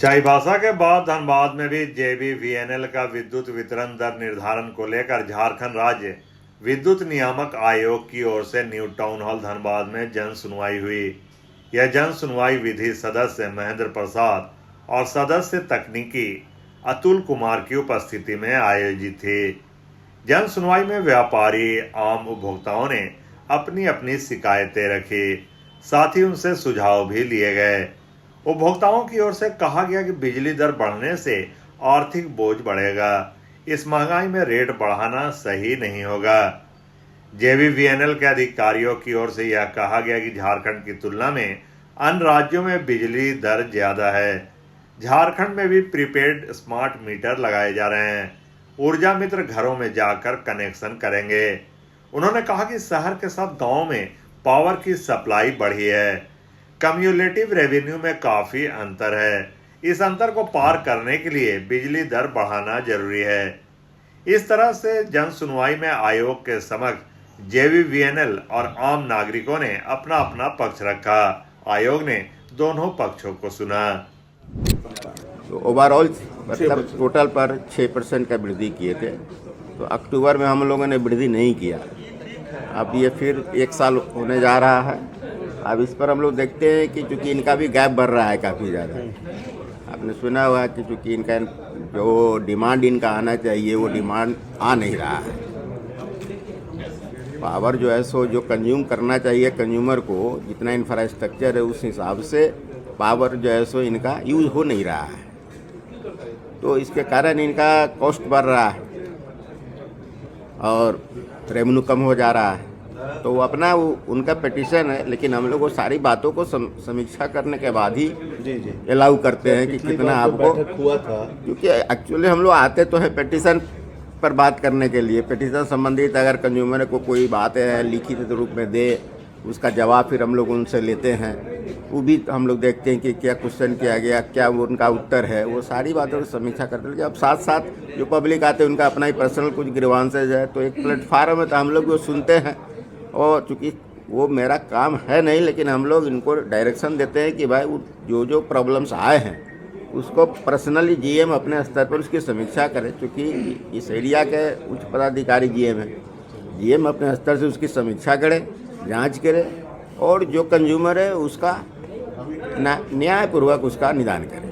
चाईबासा के बाद धनबाद में भी जेबीवीएनएल का विद्युत वितरण दर निर्धारण को लेकर झारखंड राज्य विद्युत नियामक आयोग की ओर से न्यू टाउन हॉल धनबाद में जन सुनवाई हुई। यह जन सुनवाई विधि सदस्य महेंद्र प्रसाद और सदस्य तकनीकी अतुल कुमार की उपस्थिति में आयोजित थी। जन सुनवाई में व्यापारी आम उपभोक्ताओं ने अपनी अपनी शिकायतें रखी, साथ ही उनसे सुझाव भी लिए गए। उपभोक्ताओं की ओर से कहा गया कि बिजली दर बढ़ने से आर्थिक बोझ बढ़ेगा, इस महंगाई में रेट बढ़ाना सही नहीं होगा। जेबीवीएनएल के अधिकारियों की ओर से यह कहा गया कि झारखंड की तुलना में अन्य राज्यों में बिजली दर ज्यादा है। झारखंड में भी प्रीपेड स्मार्ट मीटर लगाए जा रहे हैं। ऊर्जा मित्र घरों में जाकर कनेक्शन करेंगे। उन्होंने कहा कि शहर के साथ गांव में पावर की सप्लाई बढ़ी है। कम्युलेटिव रेवेन्यू में काफी अंतर है। इस अंतर को पार करने के लिए बिजली दर बढ़ाना जरूरी है। इस तरह से जन सुनवाई में आयोग के समक्ष जेबीवीएनएल और आम नागरिकों ने अपना अपना पक्ष रखा। आयोग ने दोनों पक्षों को सुना। तो ओवरऑल मतलब टोटल पर 6% का वृद्धि किए थे। तो अक्टूबर में हम लोगों ने वृद्धि नहीं किया। अब ये फिर 1 साल होने जा रहा है। अब इस पर हम लोग देखते हैं कि चूँकि इनका भी गैप बढ़ रहा है काफ़ी ज़्यादा। आपने सुना हुआ कि चूँकि इनका जो डिमांड इनका आना चाहिए वो डिमांड आ नहीं रहा है। पावर जो है सो जो कंज्यूम करना चाहिए कंज्यूमर को, जितना इंफ्रास्ट्रक्चर है उस हिसाब से पावर जो है सो इनका यूज हो नहीं रहा है। तो इसके कारण इनका कॉस्ट बढ़ रहा है और रेवेन्यू कम हो जा रहा है। तो वो अपना उनका पिटीशन है, लेकिन हम लोग वो सारी बातों को समीक्षा करने के बाद ही अलाउ करते हैं कि कितना आपको हुआ था। क्योंकि एक्चुअली हम लोग आते तो है पिटीशन पर बात करने के लिए। पिटीशन संबंधित अगर कंज्यूमर को कोई बात है लिखित रूप में दे, उसका जवाब फिर हम लोग उनसे लेते हैं। वो भी हम लोग देखते हैं कि क्या क्वेश्चन किया गया, क्या उनका उत्तर है, वो सारी बातों की समीक्षा करते हैं। अब साथ साथ जो पब्लिक आते हैं उनका अपना ही पर्सनल कुछ ग्रीवांसेज है, तो एक प्लेटफार्म है तो हम लोग वो सुनते हैं। और चूँकि वो मेरा काम है नहीं, लेकिन हम लोग इनको डायरेक्शन देते हैं कि भाई जो जो प्रॉब्लम्स आए हैं उसको पर्सनली जीएम अपने स्तर पर उसकी समीक्षा करें। चूँकि इस एरिया के उच्च पदाधिकारी जीएम है, जीएम अपने स्तर से उसकी समीक्षा करे, जांच करे और जो कंज्यूमर है उसका न्यायपूर्वक उसका निदान करे।